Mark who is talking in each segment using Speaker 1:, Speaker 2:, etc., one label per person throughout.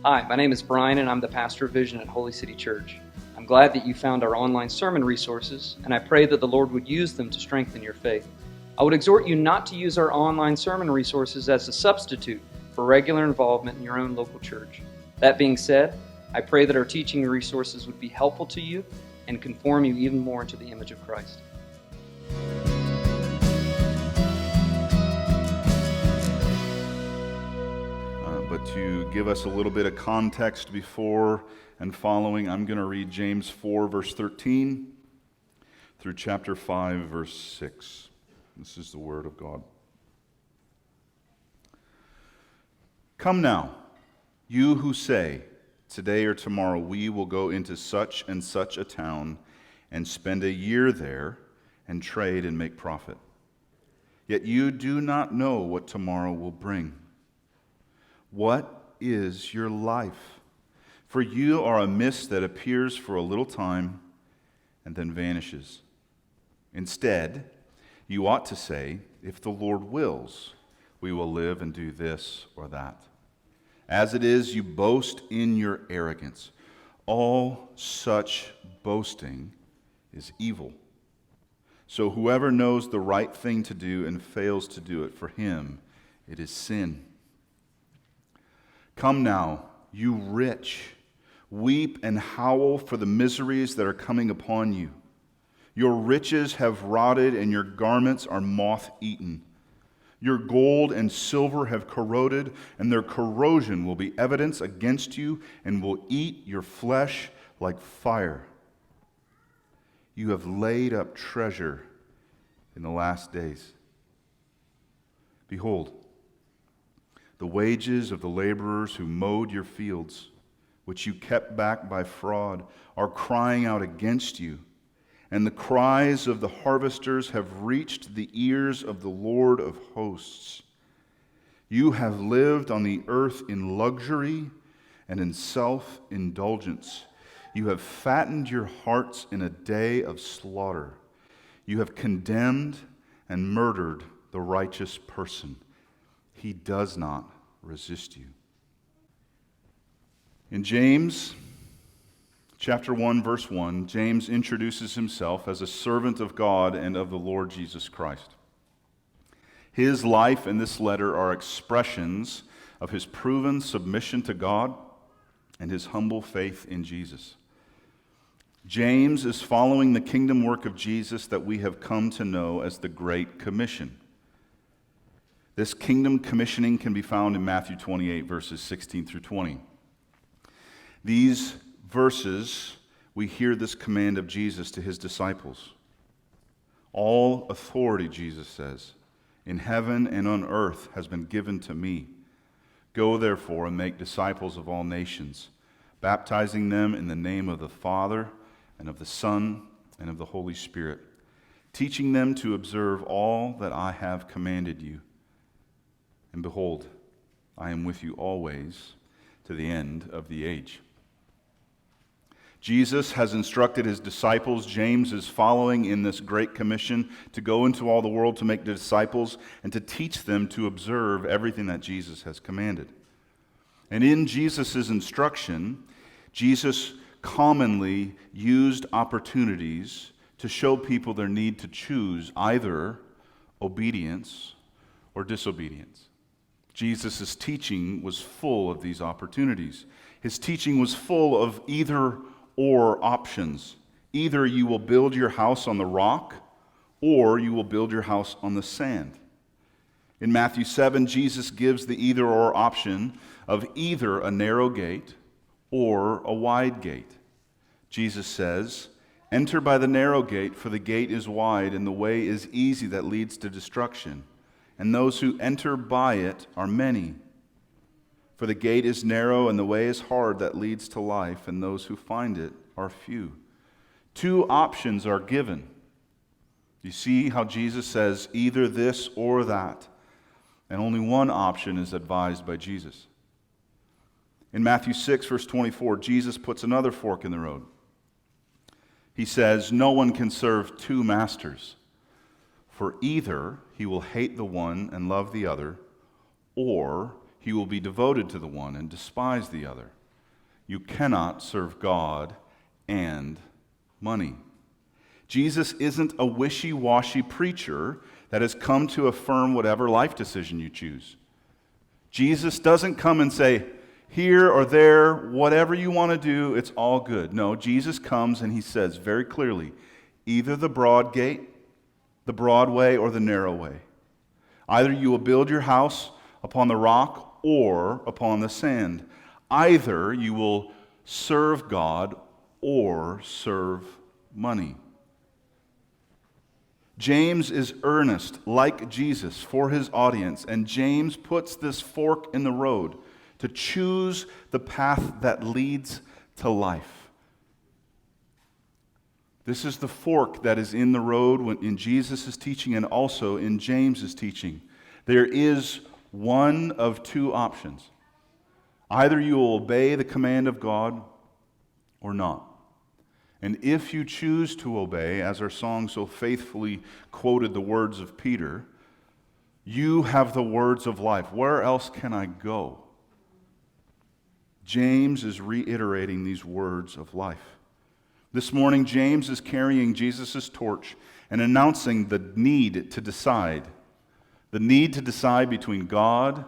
Speaker 1: Hi, my name is Brian and I'm the pastor of Vision at Holy City Church. I'm glad that you found our online sermon resources, and I pray that the Lord would use them to strengthen your faith. I would exhort you not to use our online sermon resources as a substitute for regular involvement in your own local church. That being said, I pray that our teaching resources would be helpful to you and conform you even more into the image of Christ.
Speaker 2: But to give us a little bit of context before and following, I'm going to read James 4, verse 13 through chapter 5, verse 6. This is the word of God. Come now, you who say, today or tomorrow we will go into such and such a town and spend a year there and trade and make profit. Yet you do not know what tomorrow will bring. What is your life? For you are a mist that appears for a little time and then vanishes. Instead, you ought to say, if the Lord wills, we will live and do this or that. As it is, you boast in your arrogance. All such boasting is evil. So whoever knows the right thing to do and fails to do it, for him it is sin. Come now, you rich, weep and howl for the miseries that are coming upon you. Your riches have rotted and your garments are moth-eaten. Your gold and silver have corroded, and their corrosion will be evidence against you and will eat your flesh like fire. You have laid up treasure in the last days. Behold, the wages of the laborers who mowed your fields, which you kept back by fraud, are crying out against you. And the cries of the harvesters have reached the ears of the Lord of hosts. You have lived on the earth in luxury and in self-indulgence. You have fattened your hearts in a day of slaughter. You have condemned and murdered the righteous person. He does not resist you. In James chapter 1, verse 1, James introduces himself as a servant of God and of the Lord Jesus Christ. His life and this letter are expressions of his proven submission to God and his humble faith in Jesus. James is following the kingdom work of Jesus that we have come to know as the Great Commission. This kingdom commissioning can be found in Matthew 28, verses 16 through 20. These verses, we hear this command of Jesus to his disciples. All authority, Jesus says, in heaven and on earth has been given to me. Go therefore and make disciples of all nations, baptizing them in the name of the Father and of the Son and of the Holy Spirit, teaching them to observe all that I have commanded you. And behold, I am with you always to the end of the age. Jesus has instructed his disciples. James is following in this great commission to go into all the world to make disciples and to teach them to observe everything that Jesus has commanded. And in Jesus' instruction, Jesus commonly used opportunities to show people their need to choose either obedience or disobedience. Jesus' teaching was full of these opportunities. His teaching was full of either or options. Either you will build your house on the rock, or you will build your house on the sand. In Matthew 7, Jesus gives the either or option of either a narrow gate or a wide gate. Jesus says, "Enter by the narrow gate, for the gate is wide and the way is easy that leads to destruction. And those who enter by it are many. For the gate is narrow and the way is hard that leads to life, and those who find it are few." Two options are given. You see how Jesus says either this or that, and only one option is advised by Jesus. In Matthew 6, verse 24, Jesus puts another fork in the road. He says, "No one can serve two masters. For either he will hate the one and love the other, or he will be devoted to the one and despise the other. You cannot serve God and money. Jesus isn't a wishy-washy preacher that has come to affirm whatever life decision you choose. Jesus doesn't come and say, here or there, whatever you want to do, it's all good. No, Jesus comes and he says very clearly, either the broad gate, the broad way, or the narrow way. Either you will build your house upon the rock or upon the sand. Either you will serve God or serve money. James is earnest, like Jesus, for his audience, and James puts this fork in the road to choose the path that leads to life. This is the fork that is in the road in Jesus' teaching and also in James' teaching. There is one of two options. Either you will obey the command of God or not. And if you choose to obey, as our song so faithfully quoted the words of Peter, you have the words of life. Where else can I go? James is reiterating these words of life. This morning, James is carrying Jesus' torch and announcing the need to decide. The need to decide between God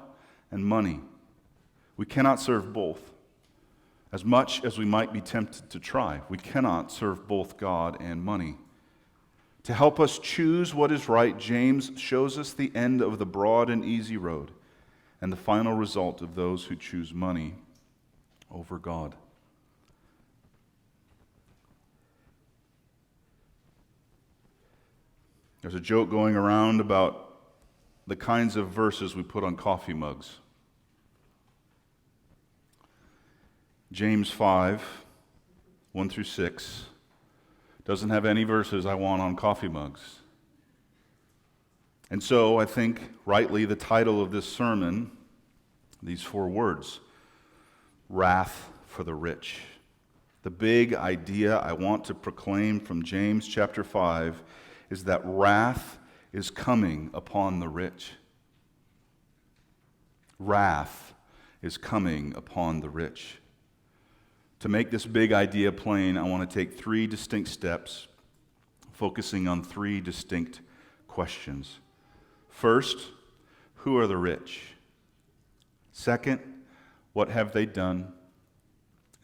Speaker 2: and money. We cannot serve both. As much as we might be tempted to try, we cannot serve both God and money. To help us choose what is right, James shows us the end of the broad and easy road and the final result of those who choose money over God. There's a joke going around about the kinds of verses we put on coffee mugs. James 5, 1 through 6, doesn't have any verses I want on coffee mugs. And so I think, rightly, the title of this sermon, these 4 words, wrath for the rich. The big idea I want to proclaim from James chapter 5 is that wrath is coming upon the rich. Wrath is coming upon the rich. To make this big idea plain, I want to take 3 distinct steps, focusing on 3 distinct questions. First, who are the rich? Second, what have they done?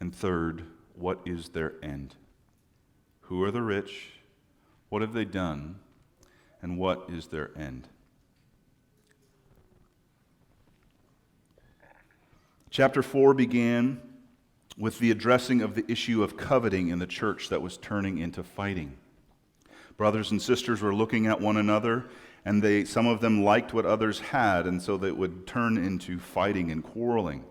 Speaker 2: And third, what is their end? Who are the rich? What have they done? And what is their end? Chapter 4 began with the addressing of the issue of coveting in the church that was turning into fighting. Brothers and sisters were looking at one another, and some of them liked what others had, and so they would turn into fighting and quarreling.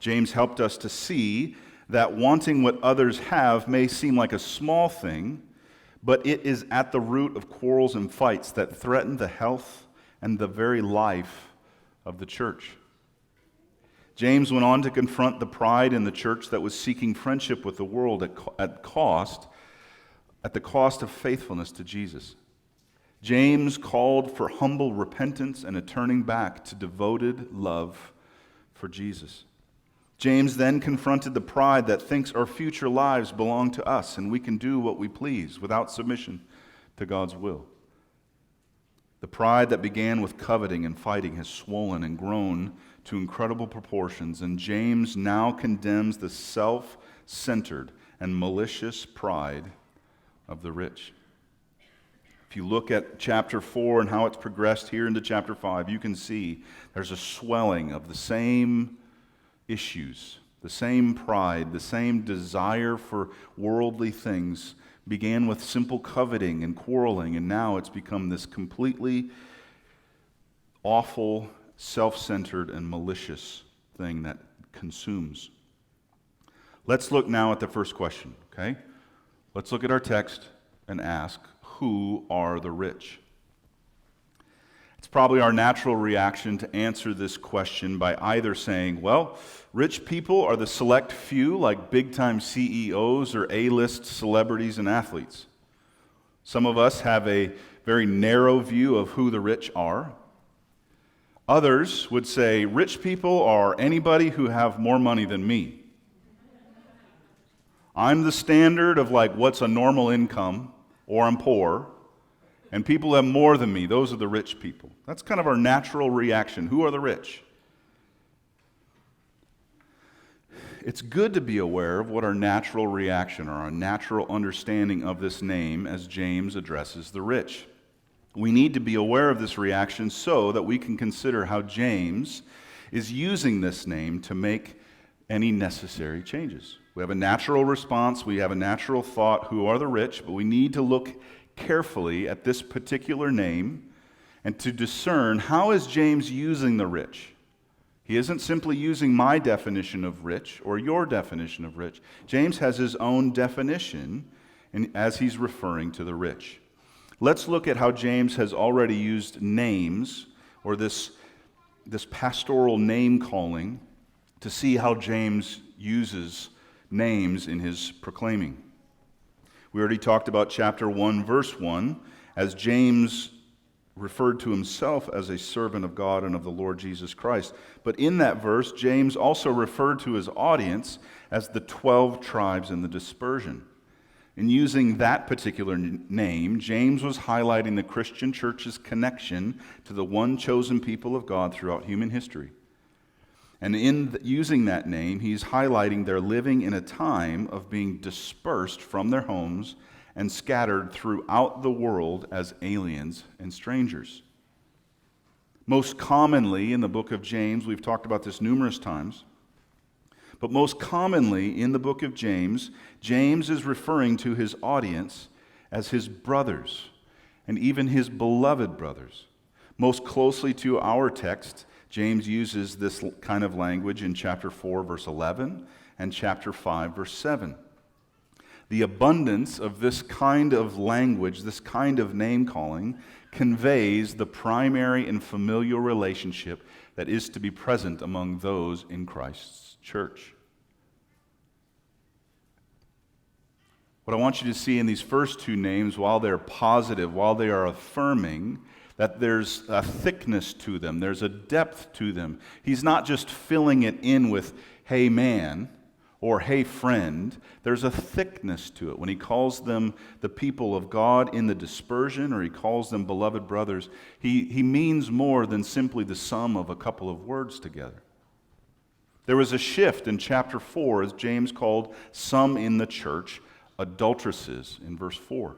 Speaker 2: James helped us to see that wanting what others have may seem like a small thing, but it is at the root of quarrels and fights that threaten the health and the very life of the church. James went on to confront the pride in the church that was seeking friendship with the world at the cost of faithfulness to Jesus. James called for humble repentance and a turning back to devoted love for Jesus. James then confronted the pride that thinks our future lives belong to us and we can do what we please without submission to God's will. The pride that began with coveting and fighting has swollen and grown to incredible proportions, and James now condemns the self-centered and malicious pride of the rich. If you look at chapter 4 and how it's progressed here into chapter 5, you can see there's a swelling of the same issues, the same pride, the same desire for worldly things began with simple coveting and quarreling, and now it's become this completely awful, self-centered, and malicious thing that consumes. Let's look now at the first question, okay? Let's look at our text and ask, who are the rich? It's probably our natural reaction to answer this question by either saying, well, rich people are the select few like big-time CEOs or A-list celebrities and athletes. Some of us have a very narrow view of who the rich are. Others would say, rich people are anybody who have more money than me. I'm the standard of like what's a normal income, or I'm poor, and people have more than me. Those are the rich people. That's kind of our natural reaction. Who are the rich? It's good to be aware of what our natural reaction or our natural understanding of this name as James addresses the rich. We need to be aware of this reaction so that we can consider how James is using this name to make any necessary changes. We have a natural response, we have a natural thought, who are the rich, but we need to look carefully at this particular name and to discern how is James using the rich. He isn't simply using my definition of rich or your definition of rich. James has his own definition as he's referring to the rich. Let's look at how James has already used names, or this pastoral name calling, to see how James uses names in his proclaiming. We already talked about chapter 1, verse 1, as James referred to himself as a servant of God and of the Lord Jesus Christ. But in that verse, James also referred to his audience as the 12 tribes in the dispersion. In using that particular name, James was highlighting the Christian church's connection to the one chosen people of God throughout human history. And in using that name, he's highlighting their living in a time of being dispersed from their homes and scattered throughout the world as aliens and strangers. Most commonly in the book of James, we've talked about this numerous times, but most commonly in the book of James, James is referring to his audience as his brothers and even his beloved brothers. Most closely to our text, James uses this kind of language in chapter 4, verse 11, and chapter 5, verse 7. The abundance of this kind of language, this kind of name-calling, conveys the primary and familial relationship that is to be present among those in Christ's church. What I want you to see in these first two names, while they're positive, while they are affirming, that there's a thickness to them, there's a depth to them. He's not just filling it in with, hey man, or hey friend. There's a thickness to it. When he calls them the people of God in the dispersion, or he calls them beloved brothers, he means more than simply the sum of a couple of words together. There was a shift in chapter 4 as James called some in the church adulteresses in verse 4.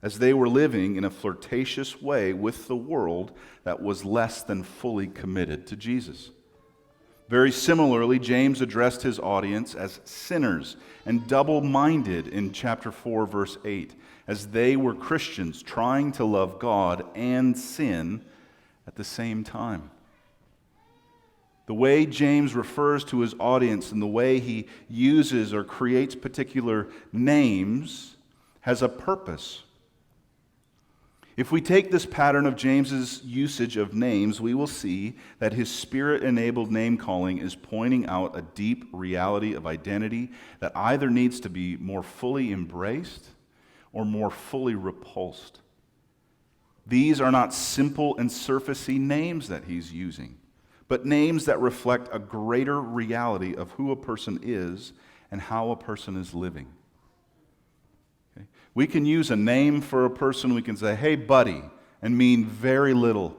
Speaker 2: As they were living in a flirtatious way with the world that was less than fully committed to Jesus. Very similarly, James addressed his audience as sinners and double-minded in chapter 4, verse 8, as they were Christians trying to love God and sin at the same time. The way James refers to his audience and the way he uses or creates particular names has a purpose. If we take this pattern of James's usage of names, we will see that his Spirit-enabled name-calling is pointing out a deep reality of identity that either needs to be more fully embraced or more fully repulsed. These are not simple and surfacey names that he's using, but names that reflect a greater reality of who a person is and how a person is living. We can use a name for a person, we can say, hey buddy, and mean very little.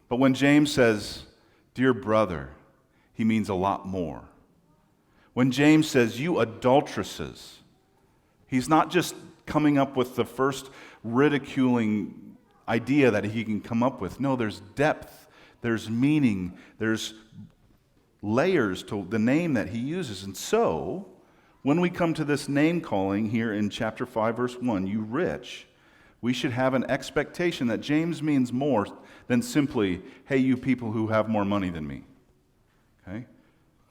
Speaker 2: But when James says, dear brother, he means a lot more. When James says, you adulteresses, he's not just coming up with the first ridiculing idea that he can come up with. No, there's depth, there's meaning, there's layers to the name that he uses. And so, when we come to this name calling here in chapter 5, verse 1, you rich, we should have an expectation that James means more than simply, hey, you people who have more money than me. Okay?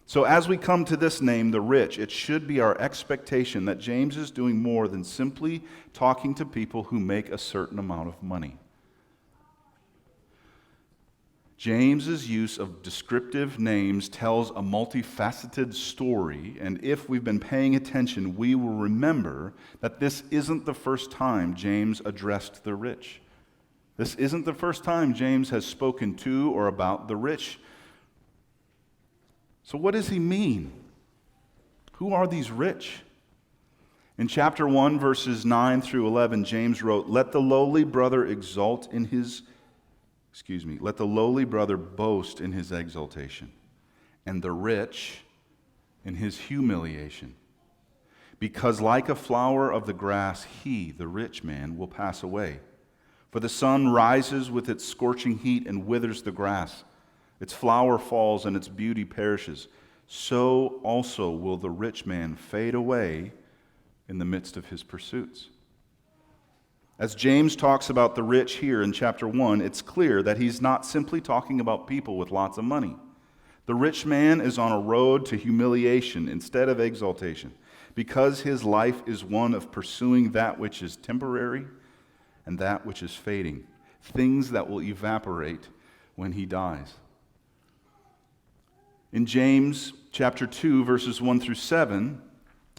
Speaker 2: So as we come to this name, the rich, it should be our expectation that James is doing more than simply talking to people who make a certain amount of money. James's use of descriptive names tells a multifaceted story, and if we've been paying attention, we will remember that this isn't the first time James addressed the rich. This isn't the first time James has spoken to or about the rich. So what does he mean? Who are these rich? In chapter 1, verses 9 through 11, James wrote, let the lowly brother boast in his exaltation, and the rich in his humiliation. Because like a flower of the grass, he, the rich man, will pass away. For the sun rises with its scorching heat and withers the grass. Its flower falls and its beauty perishes. So also will the rich man fade away in the midst of his pursuits. As James talks about the rich here in chapter 1, it's clear that he's not simply talking about people with lots of money. The rich man is on a road to humiliation instead of exaltation, because his life is one of pursuing that which is temporary and that which is fading, things that will evaporate when he dies. In James chapter 2, verses 1 through 7,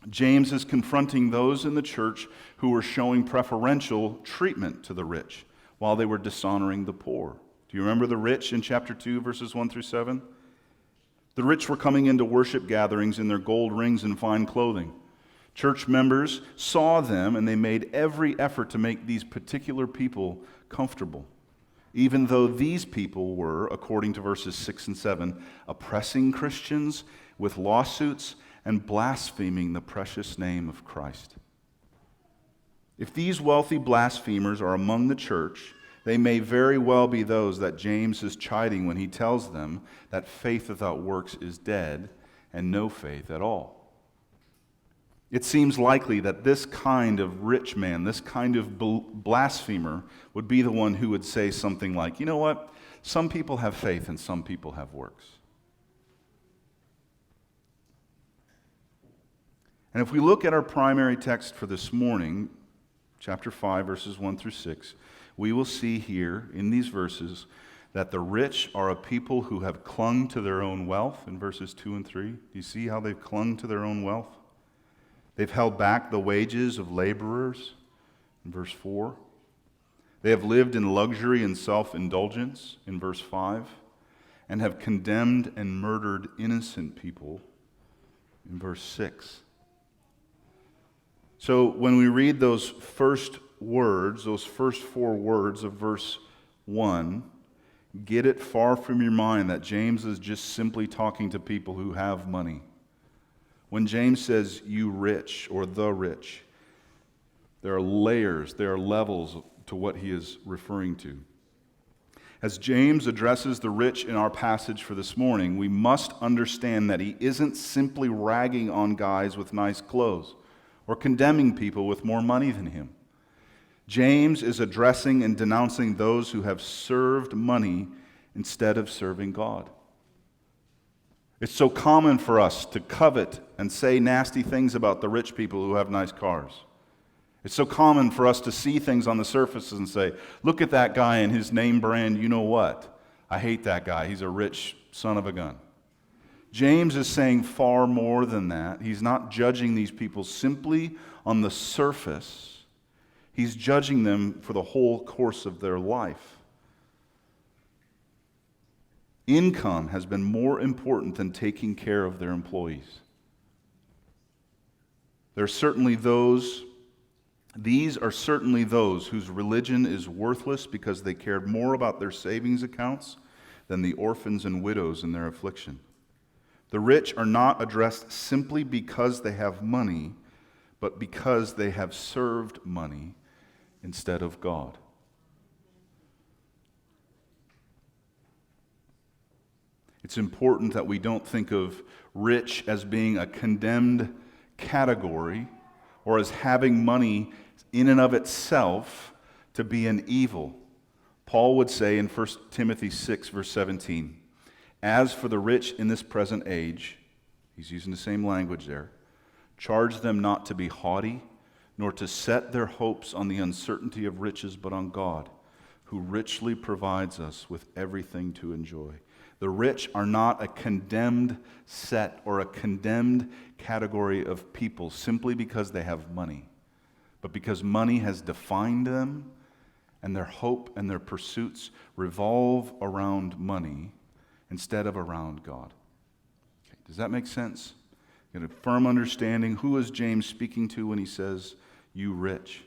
Speaker 2: James is confronting those in the church who were showing preferential treatment to the rich while they were dishonoring the poor. Do you remember the rich in chapter 2, verses 1 through 7? The rich were coming into worship gatherings in their gold rings and fine clothing. Church members saw them and they made every effort to make these particular people comfortable, even though these people were, according to verses 6 and 7, oppressing Christians with lawsuits and blaspheming the precious name of Christ. If these wealthy blasphemers are among the church, they may very well be those that James is chiding when he tells them that faith without works is dead and no faith at all. It seems likely that this kind of rich man, this kind of blasphemer, would be the one who would say something like, you know what, some people have faith and some people have works. And if we look at our primary text for this morning, chapter 5, verses 1 through 6, we will see here in these verses that the rich are a people who have clung to their own wealth in verses 2 and 3. Do you see how they've clung to their own wealth? They've held back the wages of laborers in verse 4. They have lived in luxury and self-indulgence in verse 5, and have condemned and murdered innocent people in verse 6. So when we read those first words, those first 4 words of verse 1, get it far from your mind that James is just simply talking to people who have money. When James says, you rich, or the rich, there are layers, there are levels to what he is referring to. As James addresses the rich in our passage for this morning, we must understand that he isn't simply ragging on guys with nice clothes or condemning people with more money than him. James is addressing and denouncing those who have served money instead of serving God. It's so common for us to covet and say nasty things about the rich people who have nice cars. It's so common for us to see things on the surface and say, look at that guy and his name brand, you know what? I hate that guy. He's a rich son of a gun. James is saying far more than that. He's not judging these people simply on the surface. He's judging them for the whole course of their life. Income has been more important than taking care of their employees. These are certainly those whose religion is worthless because they cared more about their savings accounts than the orphans and widows in their affliction. The rich are not addressed simply because they have money, but because they have served money instead of God. It's important that we don't think of rich as being a condemned category or as having money in and of itself to be an evil. Paul would say in 1 Timothy 6, verse 17, as for the rich in this present age, he's using the same language there, charge them not to be haughty, nor to set their hopes on the uncertainty of riches, but on God, who richly provides us with everything to enjoy. The rich are not a condemned set or a condemned category of people simply because they have money, but because money has defined them and their hope and their pursuits revolve around money instead of around God. Okay, does that make sense? Get a firm understanding. Who is James speaking to when he says, you rich?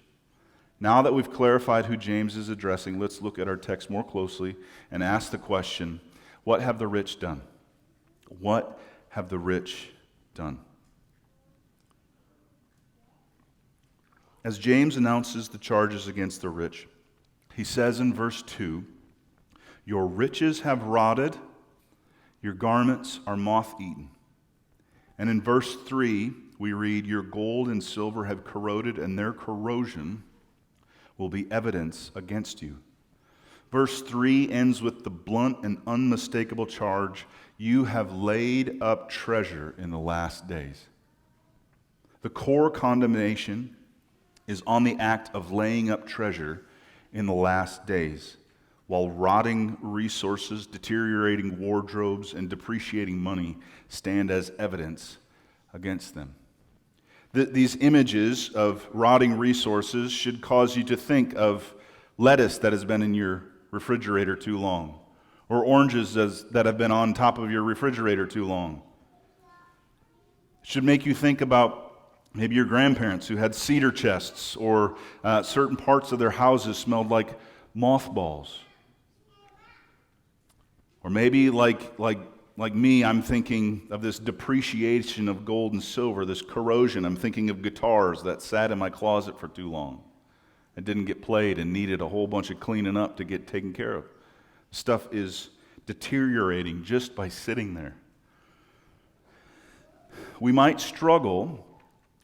Speaker 2: Now that we've clarified who James is addressing, let's look at our text more closely and ask the question, what have the rich done? What have the rich done? As James announces the charges against the rich, he says in verse 2, your riches have rotted, your garments are moth-eaten. And in verse 3, we read, your gold and silver have corroded, and their corrosion will be evidence against you. Verse 3 ends with the blunt and unmistakable charge, you have laid up treasure in the last days. The core condemnation is on the act of laying up treasure in the last days, while rotting resources, deteriorating wardrobes, and depreciating money stand as evidence against them. These images of rotting resources should cause you to think of lettuce that has been in your refrigerator too long, or oranges that have been on top of your refrigerator too long. It should make you think about maybe your grandparents who had cedar chests, or certain parts of their houses smelled like mothballs. Or maybe like me, I'm thinking of this depreciation of gold and silver, this corrosion. I'm thinking of guitars that sat in my closet for too long and didn't get played and needed a whole bunch of cleaning up to get taken care of. Stuff is deteriorating just by sitting there. We might struggle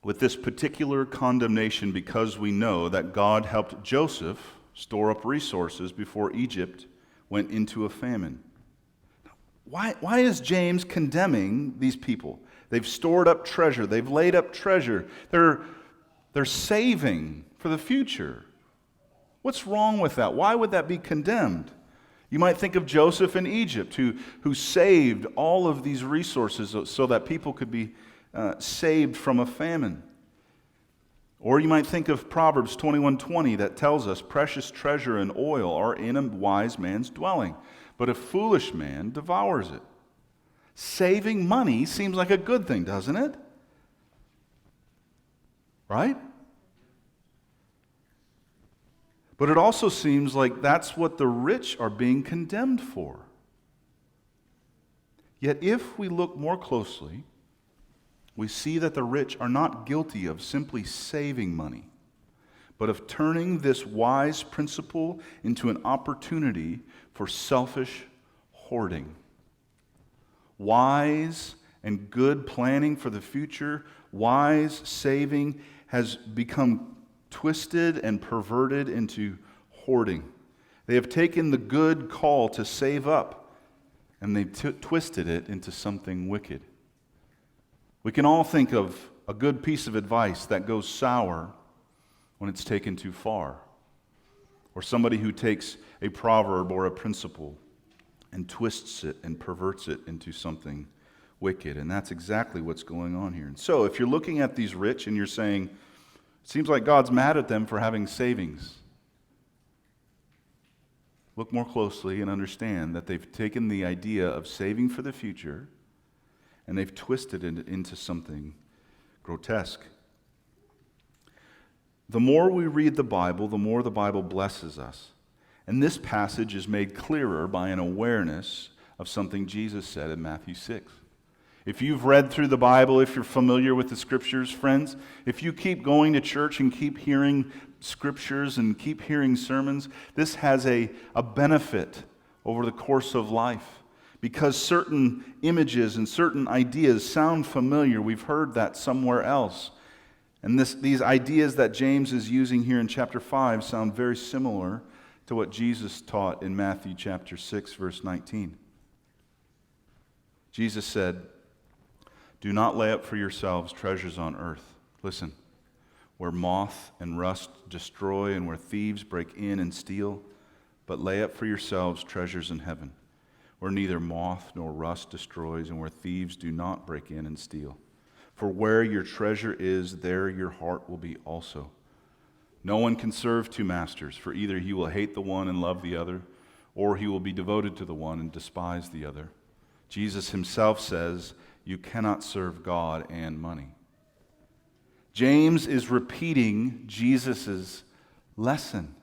Speaker 2: with this particular condemnation because we know that God helped Joseph store up resources before Egypt went into a famine. Why is James condemning these people? They've stored up treasure. They've laid up treasure. They're saving for the future. What's wrong with that? Why would that be condemned? You might think of Joseph in Egypt, who saved all of these resources so that people could be saved from a famine. Or you might think of Proverbs 21:20 that tells us precious treasure and oil are in a wise man's dwelling, but a foolish man devours it. Saving money seems like a good thing, doesn't it? Right? But it also seems like that's what the rich are being condemned for. Yet if we look more closely, we see that the rich are not guilty of simply saving money, but of turning this wise principle into an opportunity for selfish hoarding. Wise and good planning for the future, wise saving has become twisted and perverted into hoarding. They have taken the good call to save up and they've twisted it into something wicked. We can all think of a good piece of advice that goes sour when it's taken too far, or somebody who takes a proverb or a principle and twists it and perverts it into something wicked. And that's exactly what's going on here. And so if you're looking at these rich and you're saying, it seems like God's mad at them for having savings, look more closely and understand that they've taken the idea of saving for the future and they've twisted it into something grotesque. The more we read the Bible, the more the Bible blesses us. And this passage is made clearer by an awareness of something Jesus said in Matthew 6. If you've read through the Bible, if you're familiar with the Scriptures, friends, if you keep going to church and keep hearing Scriptures and keep hearing sermons, this has a benefit over the course of life. Because certain images and certain ideas sound familiar. We've heard that somewhere else. And these ideas that James is using here in chapter 5 sound very similar to what Jesus taught in Matthew chapter 6, verse 19. Jesus said, "Do not lay up for yourselves treasures on earth." Listen, where moth and rust destroy and where thieves break in and steal, but lay up for yourselves treasures in heaven, where neither moth nor rust destroys, and where thieves do not break in and steal. For where your treasure is, there your heart will be also. No one can serve two masters, for either he will hate the one and love the other, or he will be devoted to the one and despise the other. Jesus himself says, you cannot serve God and money. James is repeating Jesus' lesson.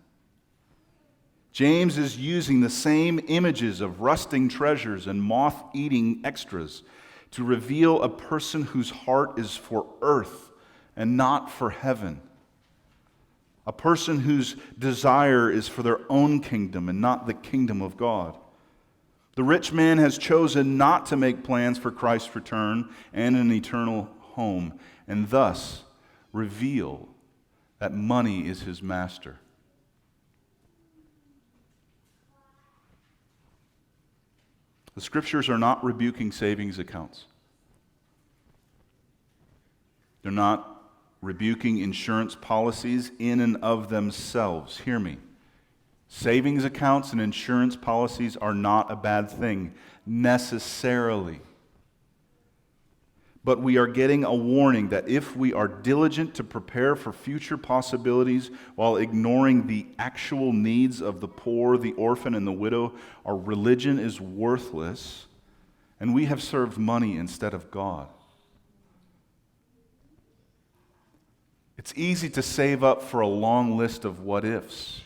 Speaker 2: James is using the same images of rusting treasures and moth-eating extras to reveal a person whose heart is for earth and not for heaven. A person whose desire is for their own kingdom and not the kingdom of God. The rich man has chosen not to make plans for Christ's return and an eternal home, and thus reveal that money is his master. The scriptures are not rebuking savings accounts. They're not rebuking insurance policies in and of themselves. Hear me. Savings accounts and insurance policies are not a bad thing, necessarily. But we are getting a warning that if we are diligent to prepare for future possibilities while ignoring the actual needs of the poor, the orphan, and the widow, our religion is worthless, and we have served money instead of God. It's easy to save up for a long list of what-ifs.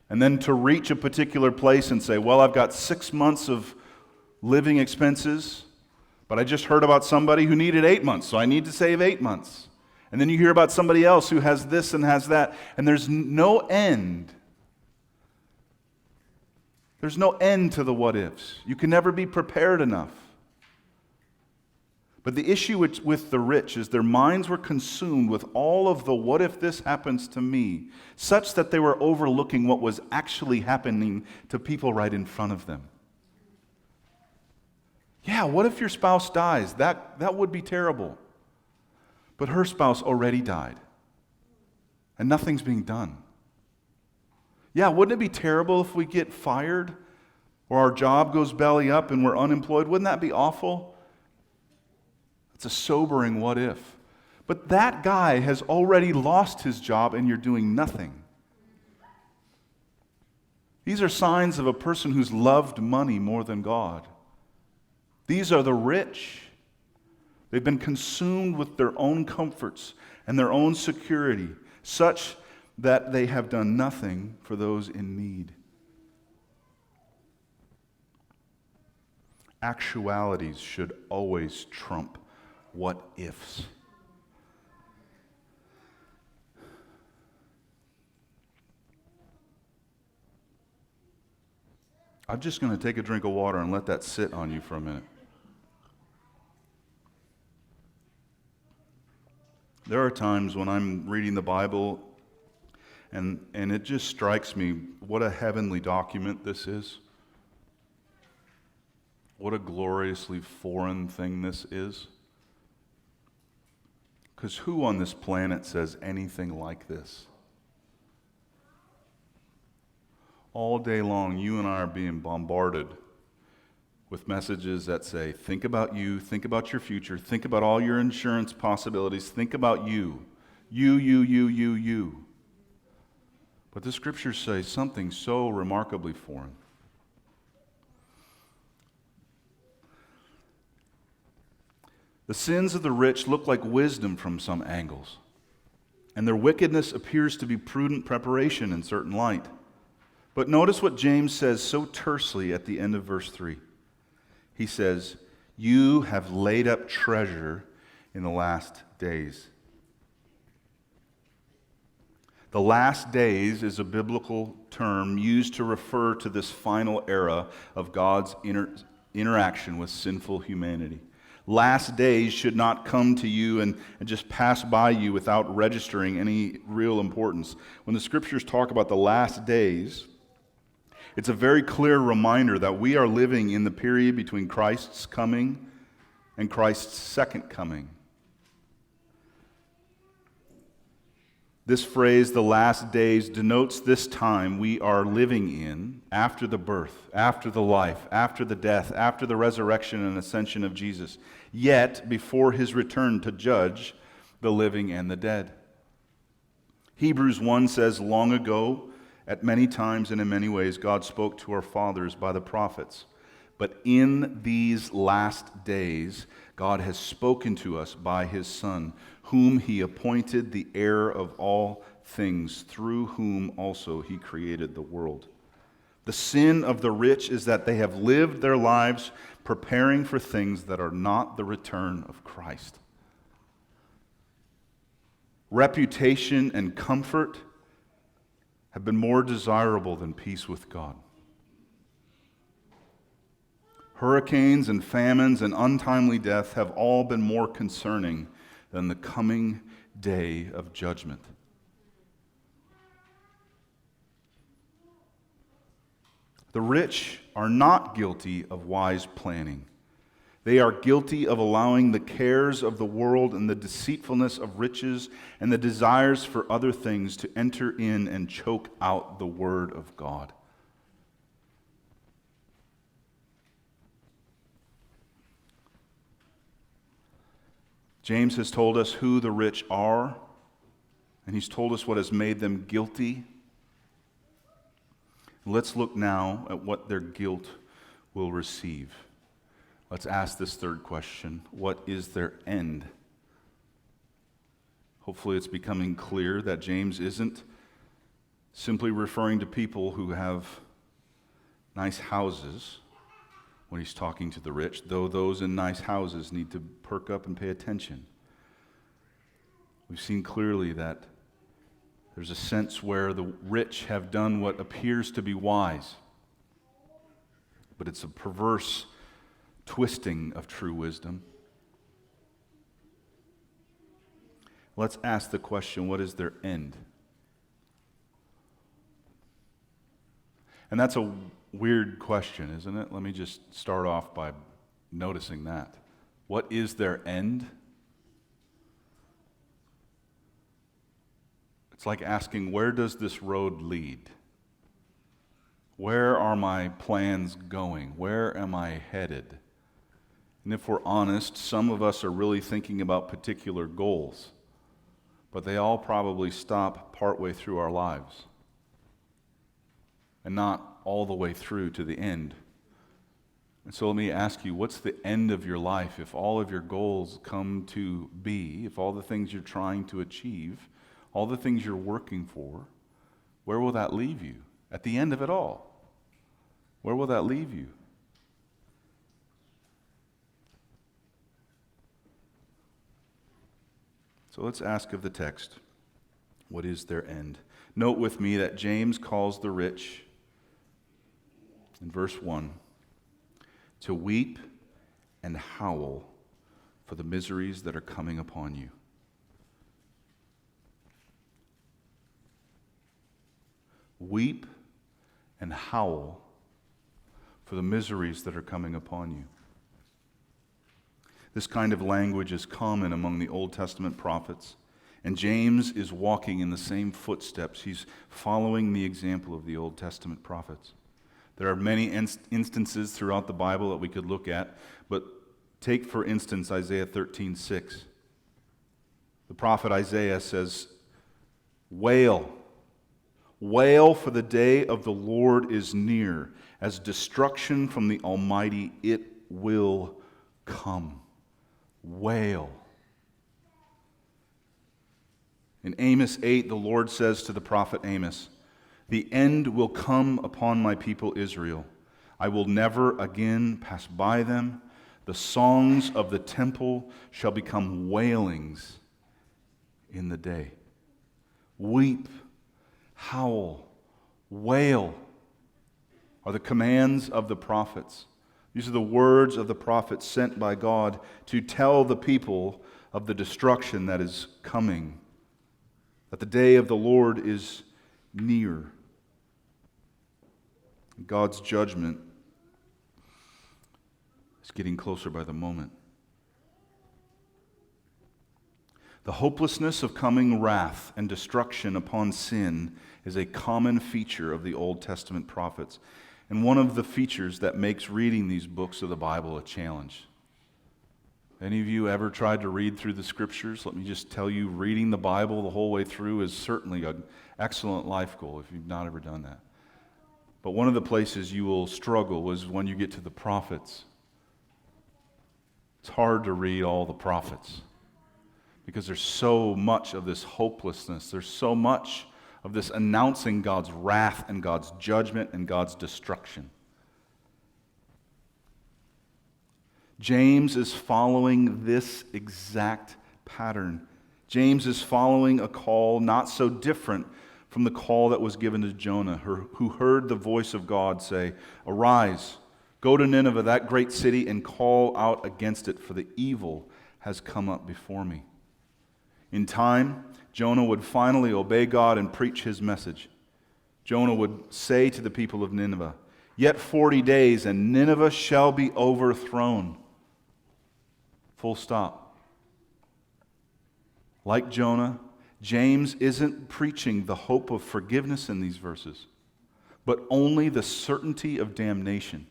Speaker 2: And then to reach a particular place and say, well, I've got 6 months of living expenses, but I just heard about somebody who needed 8 months, so I need to save 8 months. And then you hear about somebody else who has this and has that, and there's no end. There's no end to the what-ifs. You can never be prepared enough. But the issue with the rich is their minds were consumed with all of the what if this happens to me, such that they were overlooking what was actually happening to people right in front of them. Yeah, what if your spouse dies? That would be terrible. But her spouse already died, and nothing's being done. Yeah, wouldn't it be terrible if we get fired or our job goes belly up and we're unemployed? Wouldn't that be awful? It's a sobering what if. But that guy has already lost his job and you're doing nothing. These are signs of a person who's loved money more than God. These are the rich. They've been consumed with their own comforts and their own security, such that they have done nothing for those in need. Actualities should always trump what ifs. I'm just going to take a drink of water and let that sit on you for a minute. There are times when I'm reading the Bible and it just strikes me what a heavenly document this is. What a gloriously foreign thing this is. Because who on this planet says anything like this? All day long, you and I are being bombarded with messages that say, think about you, think about your future, think about all your insurance possibilities, think about you. You. But the scriptures say something so remarkably foreign. The sins of the rich look like wisdom from some angles, and their wickedness appears to be prudent preparation in certain light. But notice what James says so tersely at the end of verse 3. He says, you have laid up treasure in the last days. The last days is a biblical term used to refer to this final era of God's interaction with sinful humanity. Last days should not come to you and just pass by you without registering any real importance. When the scriptures talk about the last days, it's a very clear reminder that we are living in the period between Christ's coming and Christ's second coming. This phrase, the last days, denotes this time we are living in after the birth, after the life, after the death, after the resurrection and ascension of Jesus, yet before his return to judge the living and the dead. Hebrews 1 says, long ago, at many times and in many ways, God spoke to our fathers by the prophets. But in these last days, God has spoken to us by his Son, whom he appointed the heir of all things, through whom also he created the world. The sin of the rich is that they have lived their lives preparing for things that are not the return of Christ. Reputation and comfort have been more desirable than peace with God. Hurricanes and famines and untimely death have all been more concerning than the coming day of judgment. The rich are not guilty of wise planning. They are guilty of allowing the cares of the world and the deceitfulness of riches and the desires for other things to enter in and choke out the word of God. James has told us who the rich are, and he's told us what has made them guilty. Let's look now at what their guilt will receive. Let's ask this third question. What is their end? Hopefully it's becoming clear that James isn't simply referring to people who have nice houses when he's talking to the rich, though those in nice houses need to perk up and pay attention. We've seen clearly that there's a sense where the rich have done what appears to be wise, but it's a perverse twisting of true wisdom. Let's ask the question, what is their end? And that's a weird question, isn't it? Let me just start off by noticing that. What is their end? It's like asking, where does this road lead? Where are my plans going? Where am I headed? And if we're honest, some of us are really thinking about particular goals, but they all probably stop partway through our lives and not all the way through to the end. And so let me ask you, what's the end of your life if all of your goals come to be, if all the things you're trying to achieve, all the things you're working for, where will that leave you at the end of it all? Where will that leave you? So let's ask of the text, what is their end? Note with me that James calls the rich, in verse 1, to weep and howl for the miseries that are coming upon you. Weep and howl for the miseries that are coming upon you. This kind of language is common among the Old Testament prophets, and James is walking in the same footsteps. He's following the example of the Old Testament prophets. There are many instances throughout the Bible that we could look at, but take, for instance, Isaiah 13:6. The prophet Isaiah says, "Wail, wail, for the day of the Lord is near. As destruction from the Almighty, it will come." Wail. In Amos 8, the Lord says to the prophet Amos, "The end will come upon my people Israel. I will never again pass by them. The songs of the temple shall become wailings in the day." Weep, howl, wail are the commands of the prophets. These are the words of the prophets sent by God to tell the people of the destruction that is coming, that the day of the Lord is near. God's judgment is getting closer by the moment. The hopelessness of coming wrath and destruction upon sin is a common feature of the Old Testament prophets, and one of the features that makes reading these books of the Bible a challenge. Any of you ever tried to read through the Scriptures? Let me just tell you, reading the Bible the whole way through is certainly an excellent life goal if you've not ever done that. But one of the places you will struggle is when you get to the prophets. It's hard to read all the prophets because there's so much of this hopelessness. There's so much of this announcing God's wrath and God's judgment and God's destruction. James is following this exact pattern. James is following a call not so different from the call that was given to Jonah, who heard the voice of God say, "Arise, go to Nineveh, that great city, and call out against it, for the evil has come up before me." In time, Jonah would finally obey God and preach his message. Jonah would say to the people of Nineveh, "Yet 40 days, and Nineveh shall be overthrown." Full stop. Like Jonah, James isn't preaching the hope of forgiveness in these verses, but only the certainty of damnation.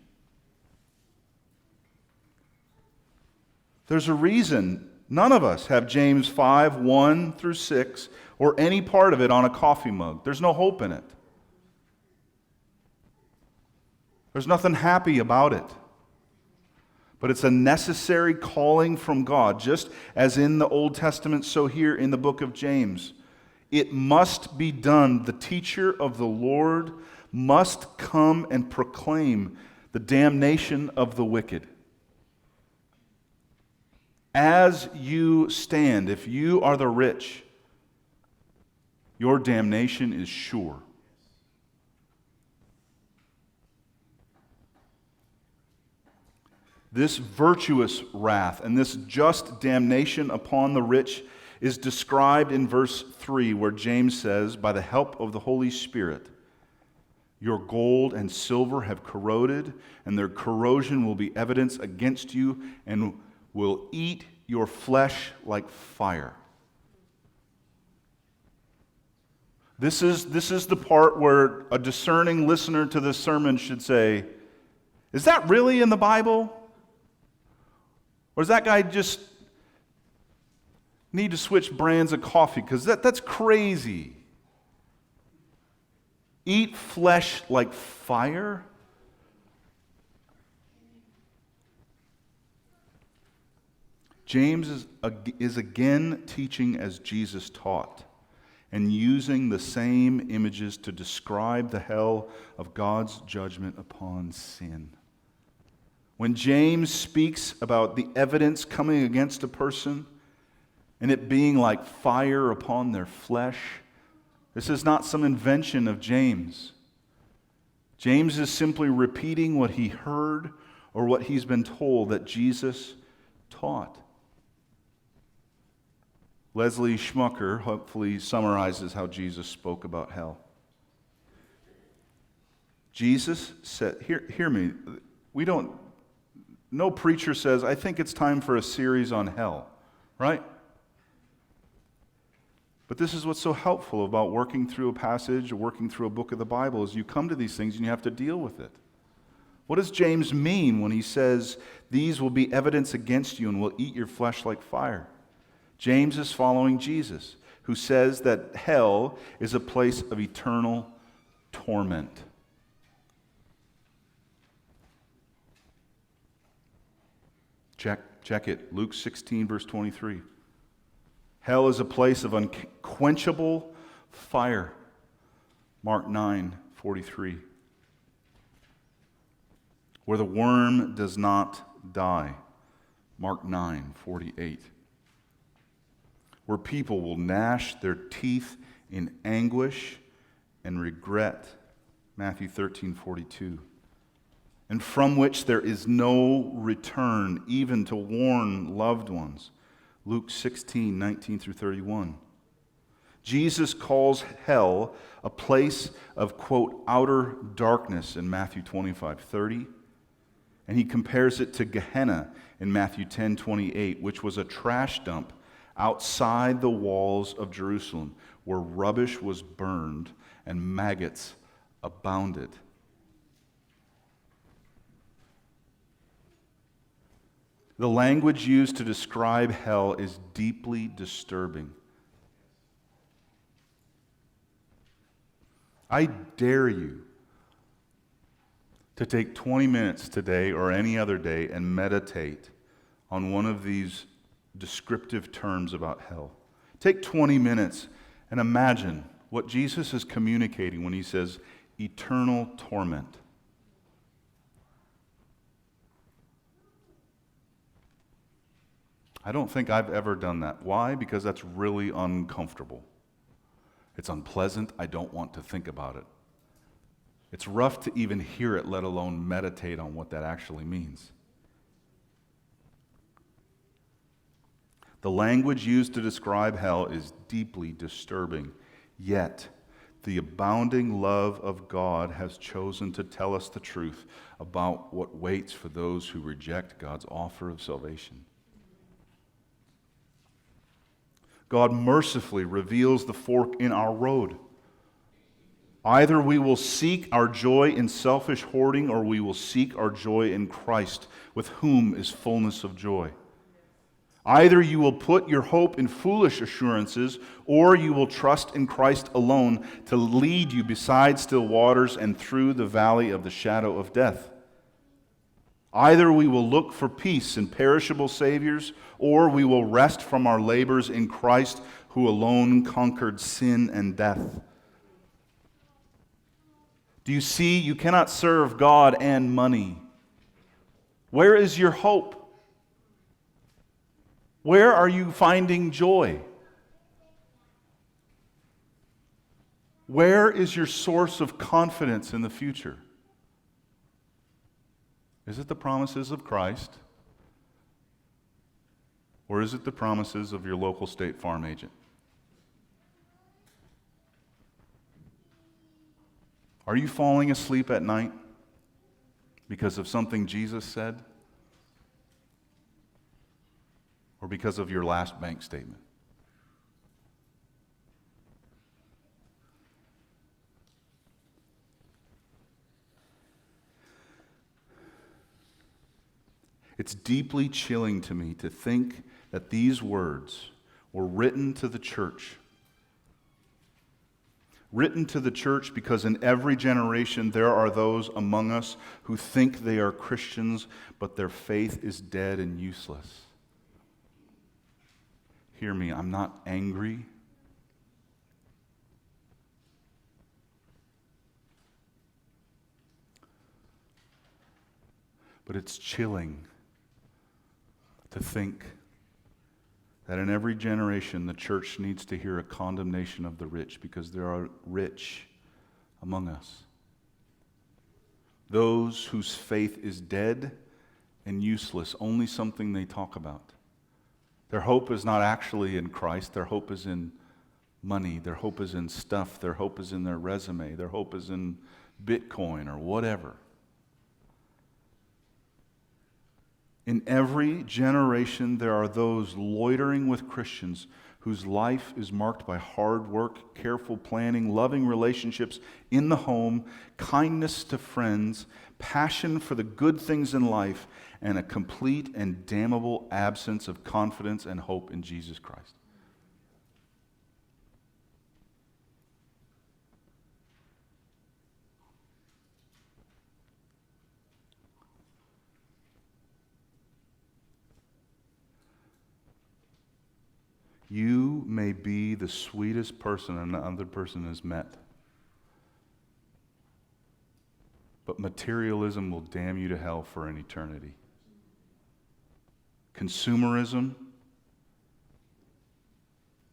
Speaker 2: There's a reason none of us have James 5, 1 through 6, or any part of it on a coffee mug. There's no hope in it. There's nothing happy about it. But it's a necessary calling from God, just as in the Old Testament, so here in the book of James. It must be done. The teacher of the Lord must come and proclaim the damnation of the wicked. As you stand, if you are the rich, your damnation is sure. This virtuous wrath and this just damnation upon the rich is described in verse 3, where James says, "By the help of the Holy Spirit, your gold and silver have corroded, and their corrosion will be evidence against you and will eat your flesh like fire." This is the part where a discerning listener to this sermon should say, "Is that really in the Bible? Or does that guy just need to switch brands of coffee? Because that's crazy." Eat flesh like fire? James is again teaching as Jesus taught and using the same images to describe the hell of God's judgment upon sin. When James speaks about the evidence coming against a person and it being like fire upon their flesh, this is not some invention of James. James is simply repeating what he heard or what he's been told that Jesus taught. Leslie Schmucker hopefully summarizes how Jesus spoke about hell. Jesus said, hear me, no preacher says, "I think it's time for a series on hell," right? But this is what's so helpful about working through a passage or working through a book of the Bible is you come to these things and you have to deal with it. What does James mean when he says, "These will be evidence against you and will eat your flesh like fire"? James is following Jesus, who says that hell is a place of eternal torment. Check it. Luke 16, verse 23. Hell is a place of unquenchable fire. Mark 9, 43. Where the worm does not die. Mark 9, 48. Where people will gnash their teeth in anguish and regret. Matthew 13, 42. And from which there is no return, even to warn loved ones. Luke 16, 19 through 31. Jesus calls hell a place of, quote, outer darkness in Matthew 25, 30. And he compares it to Gehenna in Matthew 10, 28, which was a trash dump outside the walls of Jerusalem, where rubbish was burned and maggots abounded. The language used to describe hell is deeply disturbing. I dare you to take 20 minutes today or any other day and meditate on one of these descriptive terms about hell. Take 20 minutes and imagine what Jesus is communicating when he says eternal torment. I don't think I've ever done that. Why? Because that's really uncomfortable. It's unpleasant. I don't want to think about it. It's rough to even hear it, let alone meditate on what that actually means. The language used to describe hell is deeply disturbing, yet the abounding love of God has chosen to tell us the truth about what waits for those who reject God's offer of salvation. God mercifully reveals the fork in our road. Either we will seek our joy in selfish hoarding, or we will seek our joy in Christ, with whom is fullness of joy. Either you will put your hope in foolish assurances, or you will trust in Christ alone to lead you beside still waters and through the valley of the shadow of death. Either we will look for peace in perishable saviors, or we will rest from our labors in Christ, who alone conquered sin and death. Do you see? You cannot serve God and money. Where is your hope? Where are you finding joy? Where is your source of confidence in the future? Is it the promises of Christ? Or is it the promises of your local State Farm agent? Are you falling asleep at night because of something Jesus said? Or because of your last bank statement? It's deeply chilling to me to think that these words were written to the church. Written to the church because in every generation there are those among us who think they are Christians, but their faith is dead and useless. Hear me, I'm not angry. But it's chilling to think that in every generation the church needs to hear a condemnation of the rich, because there are rich among us. Those whose faith is dead and useless, only something they talk about. Their hope is not actually in Christ. Their hope is in money. Their hope is in stuff. Their hope is in their resume. Their hope is in Bitcoin or whatever. In every generation, there are those loitering with Christians whose life is marked by hard work, careful planning, loving relationships in the home, kindness to friends, passion for the good things in life, and a complete and damnable absence of confidence and hope in Jesus Christ. You may be the sweetest person another person has met, but materialism will damn you to hell for an eternity. Consumerism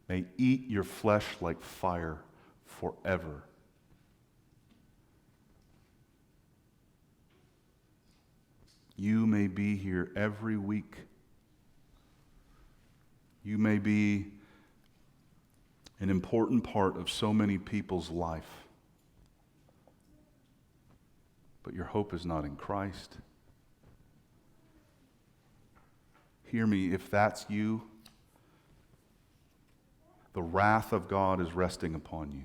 Speaker 2: may eat your flesh like fire forever. You may be here every week. You may be an important part of so many people's life, but your hope is not in Christ. Hear me, if that's you, the wrath of God is resting upon you.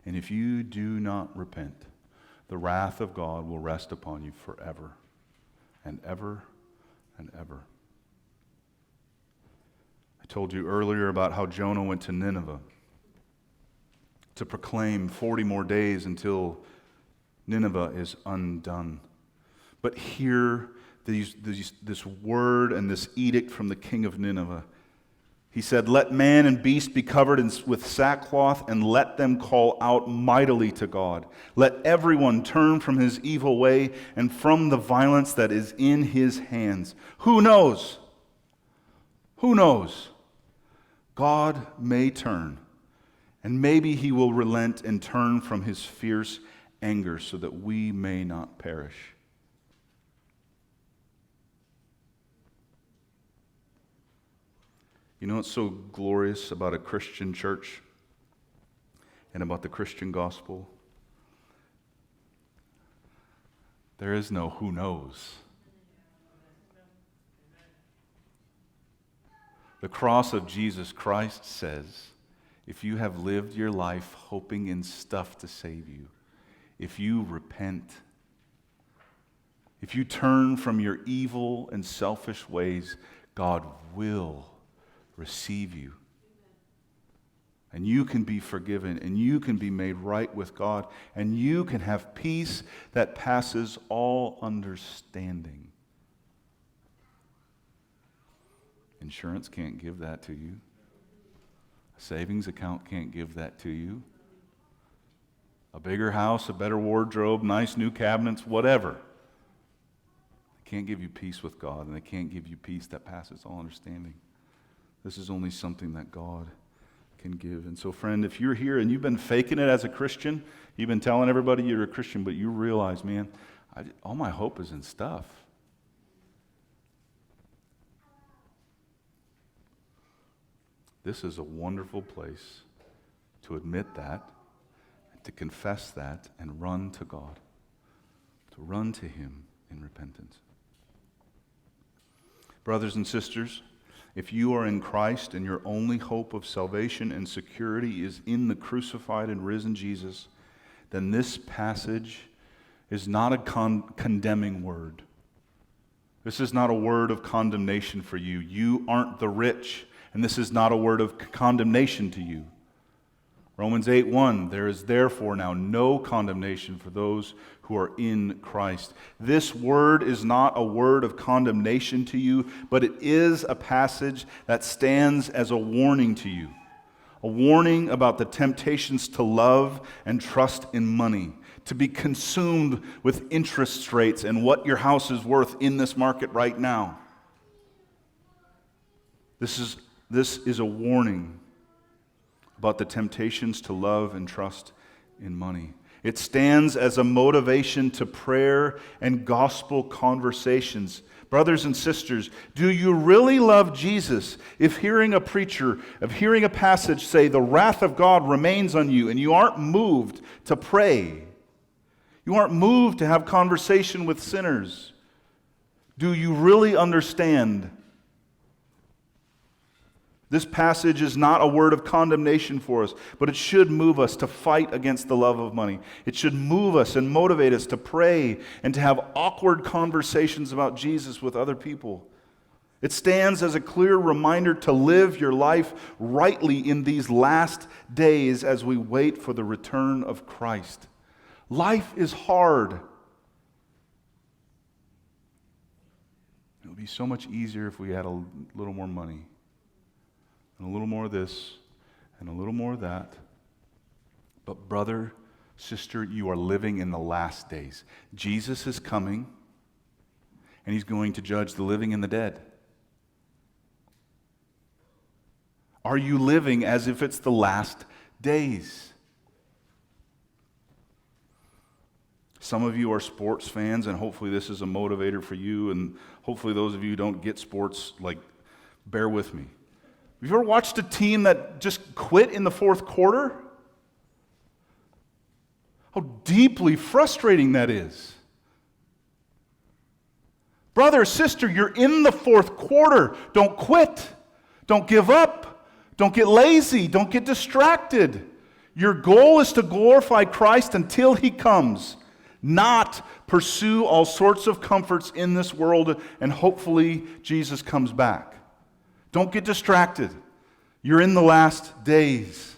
Speaker 2: And if you do not repent, the wrath of God will rest upon you forever and ever and ever. I told you earlier about how Jonah went to Nineveh to proclaim 40 more days until Nineveh is undone. But hear this word and this edict from the king of Nineveh. He said, "Let man and beast be covered with sackcloth, and let them call out mightily to God. Let everyone turn from his evil way and from the violence that is in his hands." Who knows? Who knows? God may turn, and maybe he will relent and turn from his fierce anger so that we may not perish. You know what's so glorious about a Christian church and about the Christian gospel? There is no who knows. The cross of Jesus Christ says, if you have lived your life hoping in stuff to save you, if you repent, if you turn from your evil and selfish ways, God will receive you. And you can be forgiven, and you can be made right with God, and you can have peace that passes all understanding. Insurance can't give that to you. A savings account can't give that to you. A bigger house, a better wardrobe, nice new cabinets, whatever. They can't give you peace with God, and they can't give you peace that passes all understanding. This is only something that God can give. And so, friend, if you're here and you've been faking it as a Christian, you've been telling everybody you're a Christian, but you realize, man, all my hope is in stuff. This is a wonderful place to admit that, to confess that, and run to God, to run to Him in repentance. Brothers and sisters, if you are in Christ and your only hope of salvation and security is in the crucified and risen Jesus, then this passage is not a condemning word. This is not a word of condemnation for you. You aren't the rich, and this is not a word of condemnation to you. Romans 8:1, there is therefore now no condemnation for those who are in Christ. This word is not a word of condemnation to you, but it is a passage that stands as a warning to you. A warning about the temptations to love and trust in money, to be consumed with interest rates and what your house is worth in this market right now. This is a warning about the temptations to love and trust in money. It stands as a motivation to prayer and gospel conversations. Brothers and sisters, do you really love Jesus if hearing a preacher, if hearing a passage say the wrath of God remains on you and you aren't moved to pray? You aren't moved to have conversation with sinners? Do you really understand? This passage is not a word of condemnation for us, but it should move us to fight against the love of money. It should move us and motivate us to pray and to have awkward conversations about Jesus with other people. It stands as a clear reminder to live your life rightly in these last days as we wait for the return of Christ. Life is hard. It would be so much easier if we had a little more money. And a little more of this, and a little more of that. But brother, sister, you are living in the last days. Jesus is coming, and He's going to judge the living and the dead. Are you living as if it's the last days? Some of you are sports fans, and hopefully this is a motivator for you, and hopefully those of you who don't get sports, bear with me. Have you ever watched a team that just quit in the fourth quarter? How deeply frustrating that is. Brother or sister, you're in the fourth quarter. Don't quit. Don't give up. Don't get lazy. Don't get distracted. Your goal is to glorify Christ until He comes, not pursue all sorts of comforts in this world and hopefully Jesus comes back. Don't get distracted. You're in the last days.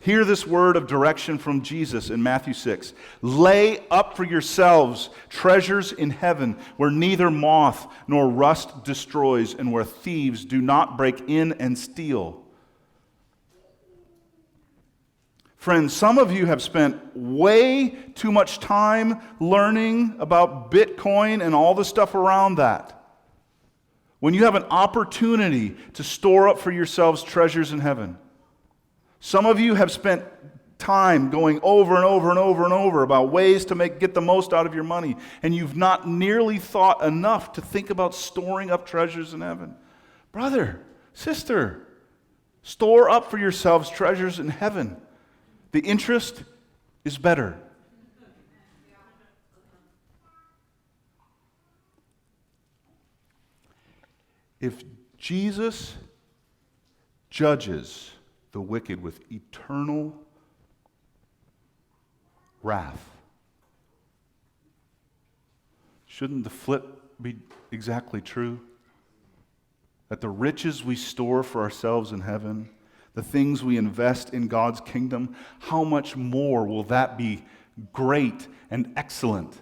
Speaker 2: Hear this word of direction from Jesus in Matthew 6. Lay up for yourselves treasures in heaven, where neither moth nor rust destroys, and where thieves do not break in and steal. Friends, some of you have spent way too much time learning about Bitcoin and all the stuff around that, when you have an opportunity to store up for yourselves treasures in heaven. Some of you have spent time going over and over and over and over about ways to get the most out of your money, and you've not nearly thought enough to think about storing up treasures in heaven. Brother, sister, store up for yourselves treasures in heaven. The interest is better. If Jesus judges the wicked with eternal wrath, shouldn't the flip be exactly true? That the riches we store for ourselves in heaven, the things we invest in God's kingdom, how much more will that be great and excellent?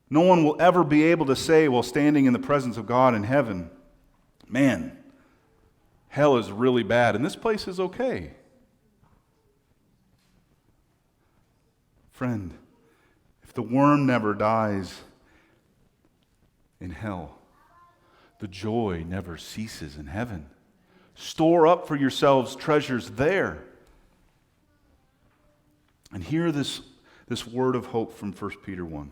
Speaker 2: No one will ever be able to say while standing in the presence of God in heaven, man, hell is really bad and this place is okay. Friend, if the worm never dies in hell, the joy never ceases in heaven. Store up for yourselves treasures there. And hear this word of hope from 1 Peter 1.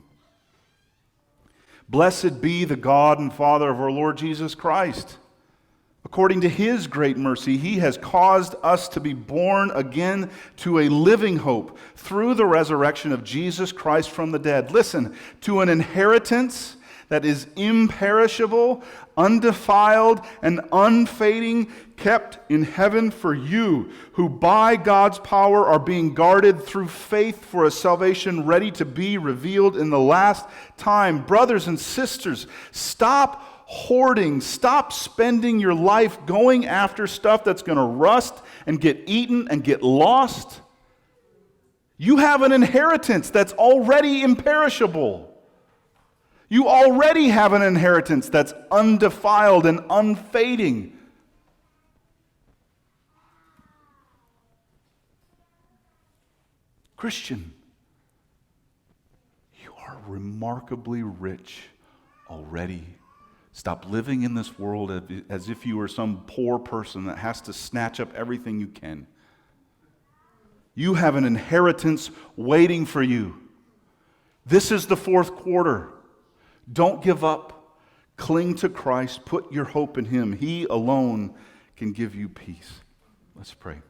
Speaker 2: Blessed be the God and Father of our Lord Jesus Christ. According to His great mercy, He has caused us to be born again to a living hope through the resurrection of Jesus Christ from the dead. Listen, to an inheritance that is imperishable, undefiled, and unfading, kept in heaven for you, who by God's power are being guarded through faith for a salvation ready to be revealed in the last time. Brothers and sisters, stop hoarding. Stop spending your life going after stuff that's going to rust and get eaten and get lost. You have an inheritance that's already imperishable. You already have an inheritance that's undefiled and unfading. Christian, you are remarkably rich already. Stop living in this world as if you were some poor person that has to snatch up everything you can. You have an inheritance waiting for you. This is the fourth quarter. Don't give up. Cling to Christ. Put your hope in Him. He alone can give you peace. Let's pray.